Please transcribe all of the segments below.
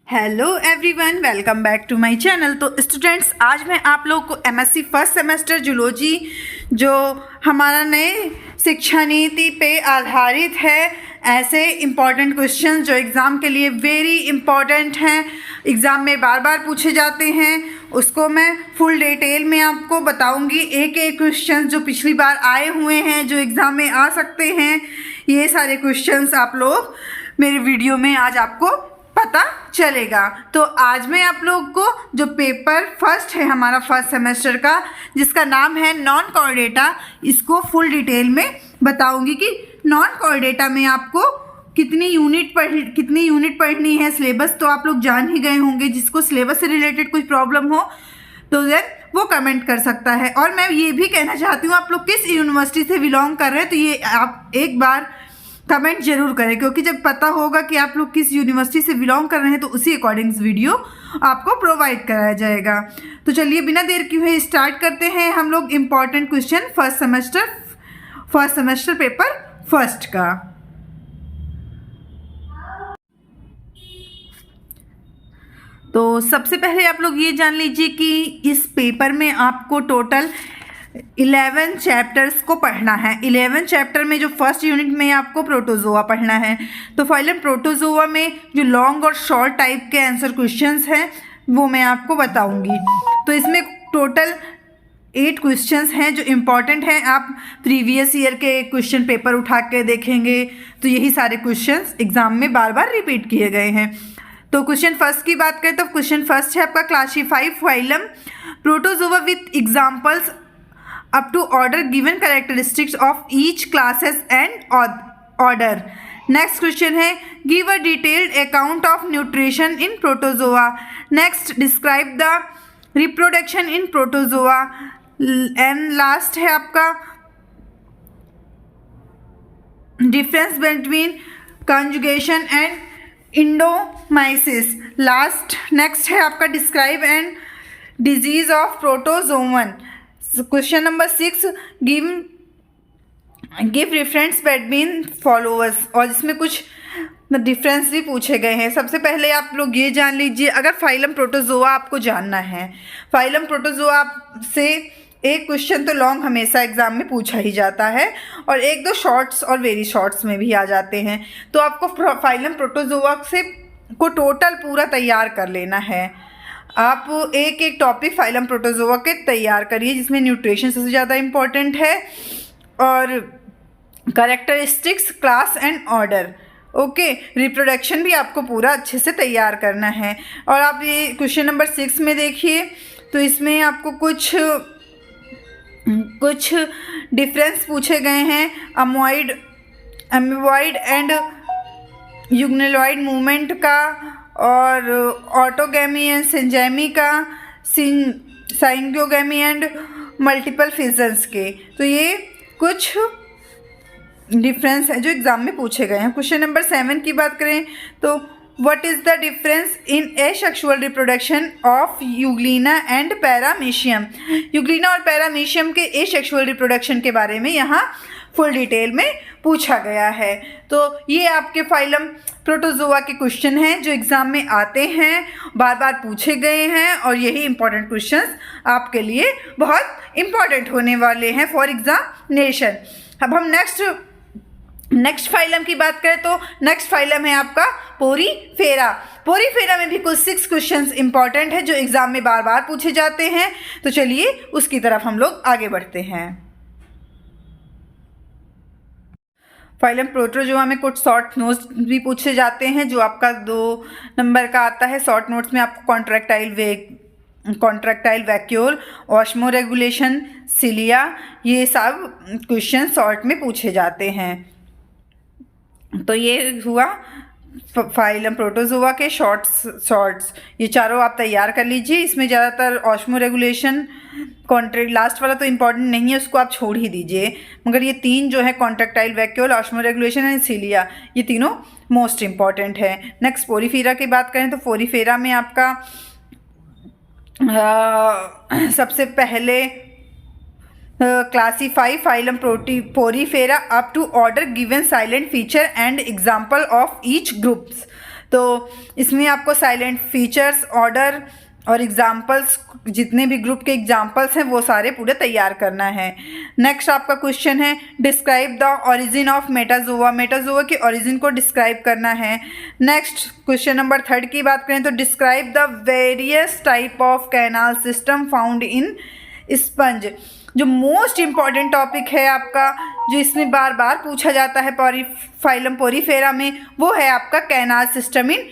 Hello everyone, welcome back to my channel. तो students, आज मैं आप लोग को एमएससी फर्स्ट सेमेस्टर जूलॉजी जो हमारा नए शिक्षा नीति पे आधारित है, ऐसे इम्पॉर्टेंट क्वेश्चन जो एग्ज़ाम के लिए वेरी इम्पॉर्टेंट हैं, एग्ज़ाम में बार बार पूछे जाते हैं, उसको मैं फुल डिटेल में आपको बताऊंगी। एक एक क्वेश्चन जो पिछली बार आए हुए हैं, जो एग्ज़ाम में आ सकते हैं, ये सारे क्वेश्चंस आप लोग मेरे वीडियो में आज आपको पता चलेगा। तो आज मैं आप लोग को जो पेपर फर्स्ट है हमारा फर्स्ट सेमेस्टर का, जिसका नाम है नॉन कोर डेटा, इसको फुल डिटेल में बताऊंगी कि नॉन कोर डेटा में आपको कितनी यूनिट पढ़नी है। सिलेबस तो आप लोग जान ही गए होंगे। जिसको सिलेबस से रिलेटेड कुछ प्रॉब्लम हो तो देन वो कमेंट कर सकता है। और मैं ये भी कहना चाहती हूँ, आप लोग किस यूनिवर्सिटी से बिलोंग कर रहे हैं तो ये आप एक बार कमेंट जरूर करें, क्योंकि जब पता होगा कि आप लोग किस यूनिवर्सिटी से बिलोंग कर रहे हैं तो उसी अकॉर्डिंग वीडियो आपको प्रोवाइड कराया जाएगा। तो चलिए बिना देर किए हुए स्टार्ट करते हैं हम लोग important question first semester paper first का। तो सबसे पहले आप लोग ये जान लीजिए कि इस पेपर में आपको टोटल 11 चैप्टर्स को पढ़ना है। 11 चैप्टर में जो फर्स्ट यूनिट में आपको प्रोटोजोआ पढ़ना है। तो फाइलम प्रोटोजोआ में जो लॉन्ग और शॉर्ट टाइप के आंसर क्वेश्चंस हैं वो मैं आपको बताऊंगी। तो इसमें टोटल 8 क्वेश्चंस हैं जो इम्पॉर्टेंट हैं। आप प्रीवियस ईयर के क्वेश्चन पेपर उठा के देखेंगे तो यही सारे क्वेश्चंस एग्जाम में बार बार रिपीट किए गए हैं। तो क्वेश्चन फर्स्ट की बात करें तो क्वेश्चन फर्स्ट है आपका classify phylum protozoa with examples up to order given characteristics of each classes and order. Next question है give a detailed account of nutrition in protozoa. Next describe the reproduction in protozoa. And last है आपका difference between conjugation and endomysis. Next है आपका describe and disease of protozoan. Question number 6 give reference between followers, और जिसमें कुछ difference भी पूछे गए हैं। सबसे पहले आप लोग ये जान लीजिए, अगर फाइलम प्रोटोजोआ आपको जानना है, फाइलम प्रोटोजोआ से एक क्वेश्चन तो लॉन्ग हमेशा एग्जाम में पूछा ही जाता है और एक दो शॉर्ट्स और वेरी शॉर्ट्स में भी आ जाते हैं। तो आपको फाइलम प्रोटोजोआ से को टोटल पूरा तैयार कर लेना है। आप एक एक टॉपिक फाइलम प्रोटोजोआ के तैयार करिए, जिसमें न्यूट्रिशन सबसे ज़्यादा इम्पॉर्टेंट है और characteristics, class and order. Okay, reproduction भी आपको पूरा अच्छे से तैयार करना है। और आप ये क्वेश्चन नंबर 6 में देखिए, तो इसमें आपको कुछ डिफरेंस पूछे गए हैं अमीबॉइड एंड यूग्नेलॉइड मूवमेंट का, और ऑटोगैमी एंड सिंजैमी का, साइंगोगैमी एंड मल्टीपल फिजन्स के। तो ये कुछ डिफरेंस है जो एग्जाम में पूछे गए हैं। क्वेश्चन नंबर 7 की बात करें तो what is the difference in asexual reproduction of Euglena and paramecium. Euglena और पैरामीशियम के एसेक्सुअल रिप्रोडक्शन के बारे में यहाँ फुल डिटेल में पूछा गया है। तो ये आपके फाइलम प्रोटोजोआ के क्वेश्चन हैं जो एग्ज़ाम में आते हैं, बार बार पूछे गए हैं, और यही इंपॉर्टेंट क्वेश्चंस आपके लिए बहुत इंपॉर्टेंट होने वाले हैं फॉर एग्जामिनेशन। अब हम नेक्स्ट फाइलम की बात करें तो नेक्स्ट फाइलम है आपका पोरीफेरा। पोरीफेरा में भी कुछ 6 क्वेश्चंस इंपॉर्टेंट है जो एग्ज़ाम में बार बार पूछे जाते हैं। तो चलिए उसकी तरफ हम लोग आगे बढ़ते हैं। फाइलम प्रोटोजोआ में कुछ शॉर्ट नोट्स भी पूछे जाते हैं जो आपका 2 नंबर का आता है। शॉर्ट नोट्स में आपको contractile vacuole, osmo regulation, cilia, ये सब क्वेश्चन शॉर्ट में पूछे जाते हैं। तो ये हुआ फाइलम प्रोटोजोआ के शॉर्ट्स, ये चारों आप तैयार कर लीजिए। इसमें ज़्यादातर ऑस्मो रेगुलेशन, कॉन्ट्रैक्ट, लास्ट वाला तो इम्पॉर्टेंट नहीं है, उसको आप छोड़ ही दीजिए, मगर ये 3 जो है contractile vacuole, osmo regulation and cilia, ये तीनों मोस्ट इम्पॉर्टेंट है। नेक्स्ट पोरीफेरा की बात करें तो पोरीफेरा में आपका सबसे पहले classify phylum Porifera up to order given silent feature and example of each groups. तो इसमें आपको साइलेंट फीचर्स, ऑर्डर और एग्जाम्पल्स, जितने भी ग्रुप के एग्जाम्पल्स हैं वो सारे पूरे तैयार करना है। नेक्स्ट आपका क्वेश्चन है describe the origin of Metazoa, Metazoa के ओरिजिन को डिस्क्राइब करना है। नेक्स्ट क्वेश्चन नंबर 3 की बात करें तो describe the various type of canal system found in sponge. जो मोस्ट इम्पॉर्टेंट टॉपिक है आपका, जो इसमें बार बार पूछा जाता है फाइलम पोरीफेरा में, वो है आपका canal system in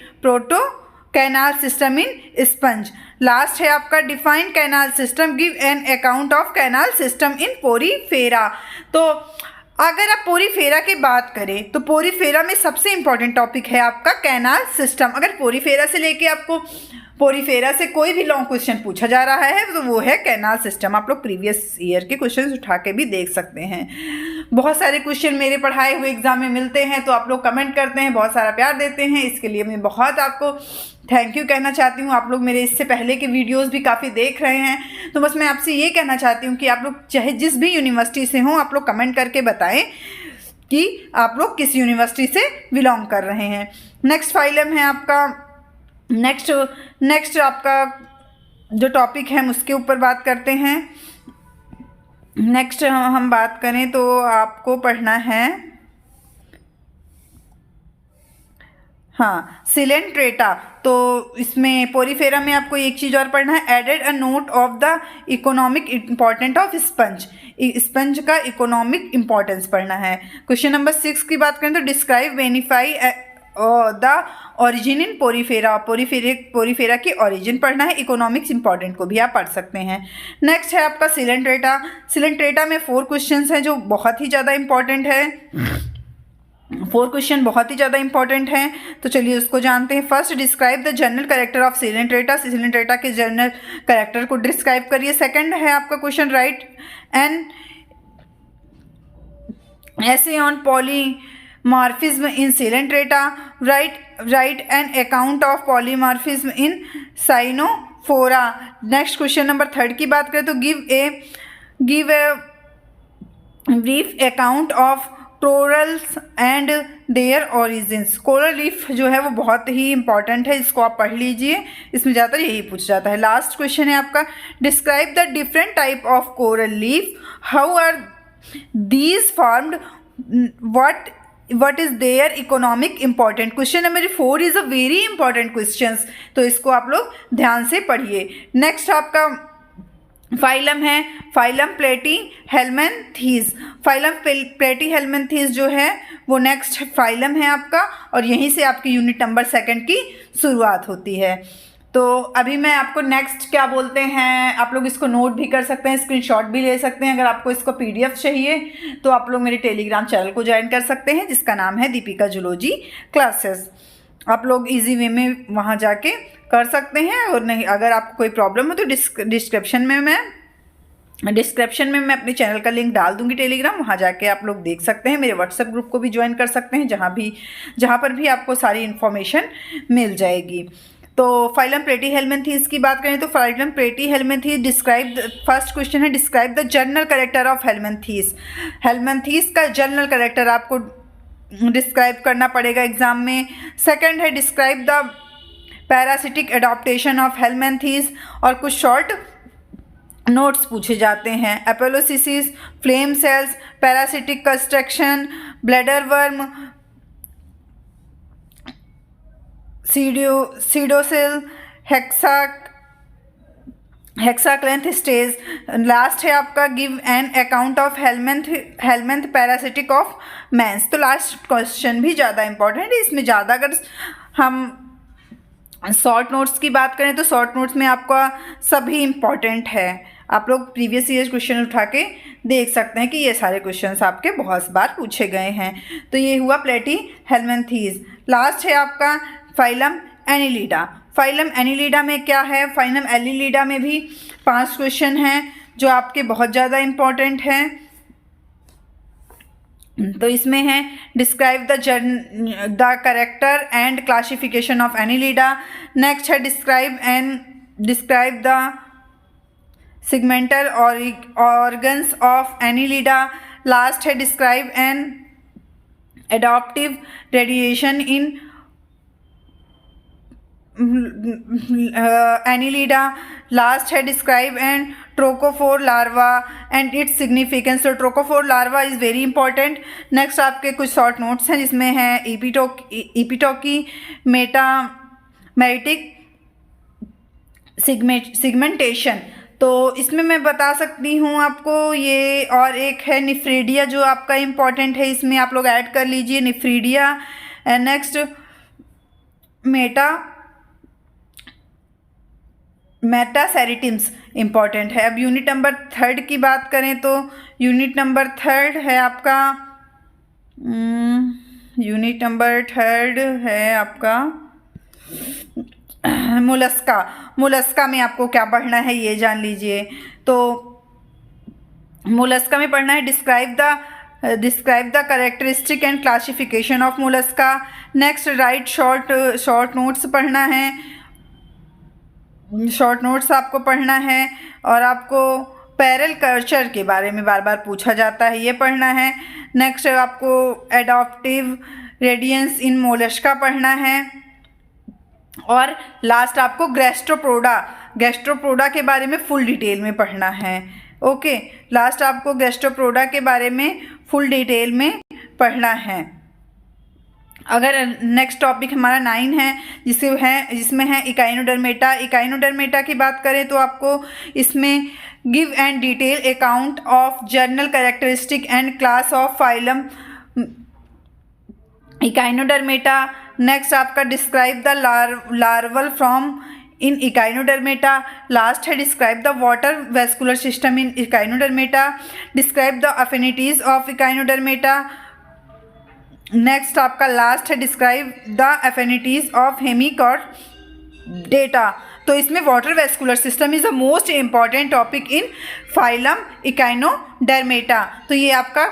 canal system in sponge. Last है आपका define canal system, give an account of canal system in Porifera. तो अगर आप पोरीफेरा की बात करें तो पोरीफेरा में सबसे इम्पॉर्टेंट टॉपिक है आपका कैनाल सिस्टम। अगर पोरीफेरा से लेके आपको पोरीफेरा से कोई भी लॉन्ग क्वेश्चन पूछा जा रहा है तो वो है कैनाल सिस्टम। आप लोग प्रीवियस ईयर के क्वेश्चन उठा के भी देख सकते हैं। बहुत सारे क्वेश्चन मेरे पढ़ाए हुए एग्जाम में मिलते हैं, तो आप लोग कमेंट करते हैं, बहुत सारा प्यार देते हैं, इसके लिए मैं बहुत आपको थैंक यू कहना चाहती हूँ। आप लोग मेरे इससे पहले के वीडियोस भी काफ़ी देख रहे हैं, तो बस मैं आपसे ये कहना चाहती हूँ कि आप लोग चाहे जिस भी यूनिवर्सिटी से हों, आप लोग कमेंट करके बताएं कि आप लोग किस यूनिवर्सिटी से बिलोंग कर रहे हैं। नेक्स्ट फाइलम है आपका, नेक्स्ट आपका जो टॉपिक है हम उसके ऊपर बात करते हैं। नेक्स्ट हम बात करें तो आपको पढ़ना है सिलेंट्रेटा। तो इसमें पोरीफेरा में आपको एक चीज़ और पढ़ना है, added a note of the economic important of sponge. Sponge का इकोनॉमिक इम्पोर्टेंस पढ़ना है। क्वेश्चन नंबर 6 की बात करें तो describe verify the origin in porifera. Porifera की ओरिजिन पढ़ना है, इकोनॉमिक्स इंपॉर्टेंट को भी आप पढ़ सकते हैं। नेक्स्ट है आपका सिलेंट्रेटा। सिलेंट्रेटा में 4 क्वेश्चंस हैं जो बहुत ही ज़्यादा इंपॉर्टेंट है। 4 क्वेश्चन बहुत ही ज़्यादा इंपॉर्टेंट हैं, तो चलिए उसको जानते हैं। First describe the general character of Coelenterata. Coelenterata के जनरल कैरेक्टर को डिस्क्राइब करिए। सेकंड है आपका question write an essay on polymorphism in Coelenterata. Write an account of polymorphism in Ctenophora. Next question number 3 की बात करें तो give a brief account of corals and their origins. Coral reef जो है वो बहुत ही इंपॉर्टेंट है, इसको आप पढ़ लीजिए, इसमें ज़्यादातर यही पूछा जाता है। लास्ट क्वेश्चन है आपका describe the different type of coral leaf, how are these formed, what is their economic important। Question number 4 is a very important question, तो इसको आप लोग ध्यान से पढ़िए। नेक्स्ट आपका फाइलम है फाइलम प्लेटीहेल्मिन्थीज। फाइलम प्लेटीहेल्मिन्थीज जो है वो नेक्स्ट फाइलम है आपका, और यहीं से आपकी यूनिट नंबर 2 की शुरुआत होती है। तो अभी मैं आपको नेक्स्ट क्या बोलते हैं, आप लोग इसको नोट भी कर सकते हैं, स्क्रीनशॉट भी ले सकते हैं। अगर आपको इसको PDF चाहिए तो आप लोग मेरे टेलीग्राम चैनल को ज्वाइन कर सकते हैं, जिसका नाम है दीपिका जूलॉजी क्लासेस। आप लोग इजी वे में वहाँ जाके कर सकते हैं, और नहीं अगर आपको कोई प्रॉब्लम हो तो डिस्क्रिप्शन में मैं अपने चैनल का लिंक डाल दूंगी टेलीग्राम, वहाँ जाके आप लोग देख सकते हैं। मेरे व्हाट्सएप ग्रुप को भी ज्वाइन कर सकते हैं, जहाँ पर भी आपको सारी इन्फॉर्मेशन मिल जाएगी। तो फाइलम प्लेटीहेल्मिन्थीज की बात करें तो phylum Platyhelminthes describe, first question है describe the general character of helminthes. Helminthes का जनरल कैरेक्टर आपको डिस्क्राइब करना पड़ेगा एग्जाम में। सेकंड है describe the parasitic adaptation of helminthes, और कुछ शॉर्ट नोट्स पूछे जाते हैं। Apolysis, flame cells, parasitic construction, bladder worm, pseudocoel, hexacanth stage. Last है आपका give an account of helminth parasitic of man's. तो लास्ट क्वेश्चन भी ज़्यादा इंपॉर्टेंट है, इसमें ज़्यादा अगर हम शॉर्ट नोट्स की बात करें तो शॉर्ट नोट्स में आपका सभी इम्पॉर्टेंट है। आप लोग प्रीवियस ईयर क्वेश्चन उठा के देख सकते हैं कि ये सारे क्वेश्चंस आपके बहुत बार पूछे गए हैं। तो ये हुआ प्लेटीहेल्मिन्थीज। लास्ट है आपका फाइलम एनिलिडा। फाइलम एनिलिडा में क्या है, फाइलम एनिलिडा में भी 5 क्वेश्चन हैं जो आपके बहुत ज़्यादा इम्पॉर्टेंट हैं। तो इसमें है describe the character and classification of Annelida. Next है describe the segmental organs of Annelida. Last है describe an adaptive radiation in Annelida. Last है describe and trochophore larva and its significance. तो trochophore larva is very important. Next आपके कुछ short notes हैं जिसमें है इपिटोकी मेटामेटिक segmentation. तो इसमें मैं बता सकती हूँ आपको ये, और एक है निफ्रीडिया जो आपका इम्पॉर्टेंट है, इसमें आप लोग ऐड कर लीजिए निफ्रीडिया। नेक्स्ट मेटासेरिटिम्स इम्पॉर्टेंट है। अब यूनिट नंबर 3 की बात करें तो यूनिट नंबर 3 है आपका मोलस्का। मोलस्का में आपको क्या पढ़ना है ये जान लीजिए। तो मोलस्का में पढ़ना है describe the characteristic and classification of Mollusca. Next right short notes पढ़ना है, शॉर्ट नोट्स आपको पढ़ना है। और आपको पैरल कल्चर के बारे में बार बार पूछा जाता है, ये पढ़ना है। नेक्स्ट आपको एडॉप्टिव रेडियंस इन मोलस्का पढ़ना है। और लास्ट आपको गैस्ट्रोपोडा के बारे में फुल डिटेल में पढ़ना है। ओके, लास्ट आपको गैस्ट्रोपोडा के बारे में फुल डिटेल में पढ़ना है। अगर नेक्स्ट टॉपिक हमारा 9 है जिसमें है इकाइनोडर्मेटा। इकाइनोडर्मेटा की बात करें तो आपको इसमें give and detail account of general characteristic and class of phylum Echinodermata. Next आपका describe the larval form in Echinodermata. Last है describe the water vascular system in Echinodermata. Describe the affinities of Echinodermata. Next आपका last है describe the affinities of Hemichordata. तो इसमें water vascular system is the most important topic in phylum Echinodermata. तो ये आपका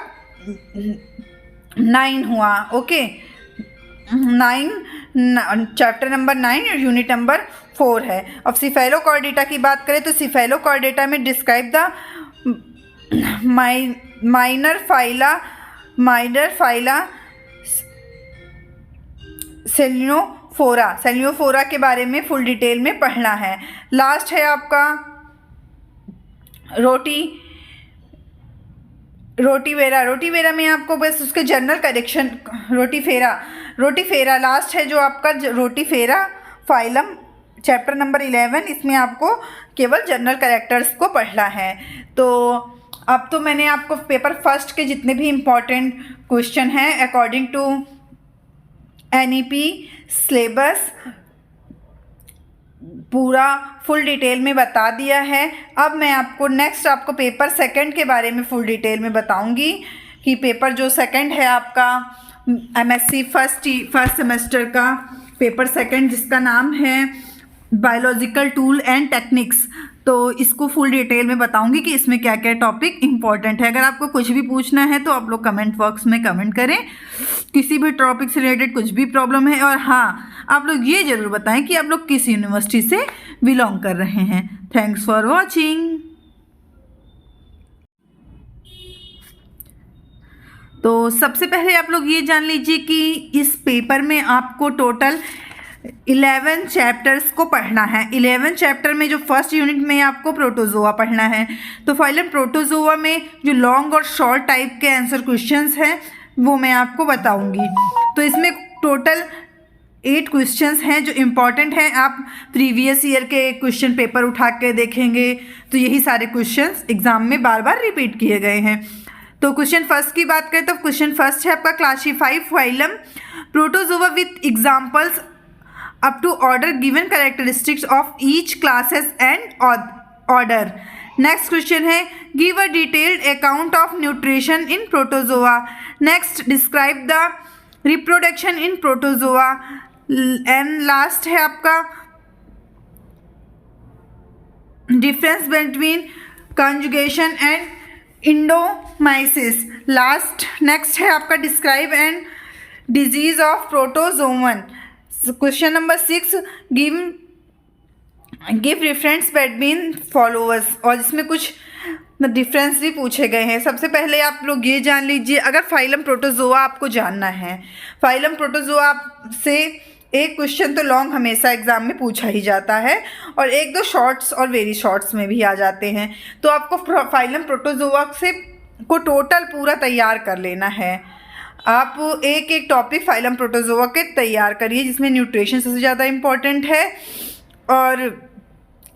9 हुआ। Okay, 9 chapter number 9 और unit number 4 है। अब सिफेलोकॉर्डेटा की बात करें तो सिफेलोकॉर्डेटा में डिस्क्राइब द माइनर फाइला सेलियोफोरा के बारे में फुल डिटेल में पढ़ना है। लास्ट है आपका रोटीवेरा में आपको बस उसके जनरल करेक्शन रोटीफेरा लास्ट है जो आपका रोटीफेरा फाइलम चैप्टर नंबर 11। इसमें आपको केवल जनरल कैरेक्टर्स को पढ़ना है। तो अब तो मैंने आपको पेपर फर्स्ट के जितने भी इम्पॉर्टेंट क्वेश्चन हैं अकॉर्डिंग टू NEP सिलेबस पूरा फुल डिटेल में बता दिया है। अब मैं आपको नेक्स्ट आपको पेपर सेकंड के बारे में फुल डिटेल में बताऊंगी कि पेपर जो सेकंड है आपका MSc फर्स्ट सेमेस्टर का पेपर सेकंड जिसका नाम है बायोलॉजिकल टूल एंड टेक्निक्स। तो इसको फुल डिटेल में बताऊंगी कि इसमें क्या क्या टॉपिक इंपॉर्टेंट है। अगर आपको कुछ भी पूछना है तो आप लोग कमेंट बॉक्स में कमेंट करें, किसी भी टॉपिक से रिलेटेड कुछ भी प्रॉब्लम है। और हाँ, आप लोग ये ज़रूर बताएं कि आप लोग किस यूनिवर्सिटी से बिलोंग कर रहे हैं। Thanks for watching. तो सबसे पहले आप लोग ये जान लीजिए कि इस पेपर में आपको टोटल 11 चैप्टर्स को पढ़ना है। 11 चैप्टर में जो फर्स्ट यूनिट में आपको प्रोटोजोआ पढ़ना है। तो फाइलम प्रोटोजोआ में जो लॉन्ग और शॉर्ट टाइप के आंसर क्वेश्चंस हैं वो मैं आपको बताऊंगी। तो इसमें टोटल 8 क्वेश्चंस हैं जो इम्पॉर्टेंट हैं। आप प्रीवियस ईयर के क्वेश्चन पेपर उठा के देखेंगे तो यही सारे क्वेश्चंस एग्जाम में बार बार रिपीट किए गए हैं। तो क्वेश्चन फर्स्ट की बात करें तो क्वेश्चन फर्स्ट है आपका classify phylum protozoa with examples up to order given characteristics of each classes and order. Next question है give a detailed account of nutrition in protozoa. Next describe the reproduction in protozoa. And last है आपका difference between conjugation and endomysis. Last next है आपका describe and disease of protozoan. Question number 6 give reference between followers. और इसमें कुछ difference भी पूछे गए हैं। सबसे पहले आप लोग ये जान लीजिए, अगर फाइलम प्रोटोजोआ आपको जानना है, फाइलम प्रोटोजोआ से एक क्वेश्चन तो लॉन्ग हमेशा एग्जाम में पूछा ही जाता है और एक दो शॉर्ट्स और वेरी शॉर्ट्स में भी आ जाते हैं। तो आपको फाइलम प्रोटोजोआ से को टोटल पूरा तैयार कर लेना है। आप एक एक टॉपिक फाइलम प्रोटोजोआ के तैयार करिए, जिसमें न्यूट्रिशन सबसे ज़्यादा इम्पॉर्टेंट है और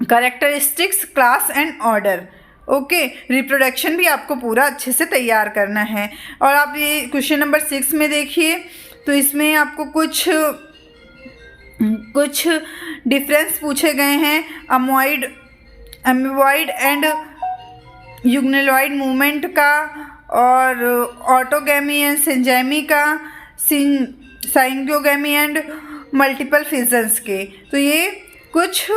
characteristics, class and order. Okay, reproduction भी आपको पूरा अच्छे से तैयार करना है। और आप ये क्वेश्चन नंबर 6 में देखिए, तो इसमें आपको कुछ डिफरेंस पूछे गए हैं अमीबॉइड एंड यूग्नेलॉइड मूवमेंट का और ऑटोगैमी एंड सिंजेमी का, साइंगोगैमी एंड मल्टीपल फिजन्स के। तो ये कुछ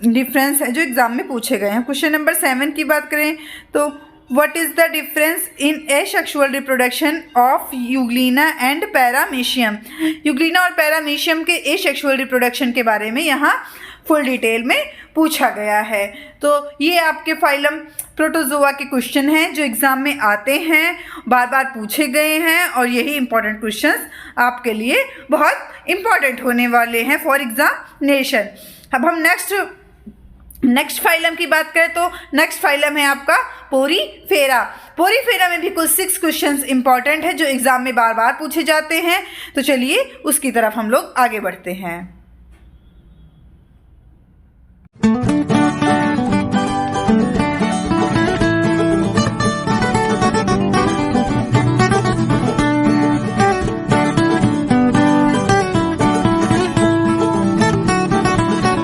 डिफरेंस है जो एग्जाम में पूछे गए हैं। क्वेश्चन नंबर 7 की बात करें तो what is the difference in asexual reproduction of Euglena and paramecium. Euglena और पैरामीशियम के एसेक्सुअल रिप्रोडक्शन के बारे में यहाँ फुल डिटेल में पूछा गया है। तो ये आपके फाइलम प्रोटोजोआ के क्वेश्चन हैं जो एग्ज़ाम में आते हैं, बार बार पूछे गए हैं और यही इंपॉर्टेंट क्वेश्चंस आपके लिए बहुत इंपॉर्टेंट होने वाले हैं फॉर एग्जामिनेशन। अब हम नेक्स्ट फाइलम की बात करें तो नेक्स्ट फाइलम है आपका पोरीफेरा। पोरीफेरा में भी कुछ 6 क्वेश्चंस इंपॉर्टेंट है जो एग्ज़ाम में बार बार पूछे जाते हैं। तो चलिए उसकी तरफ हम लोग आगे बढ़ते हैं।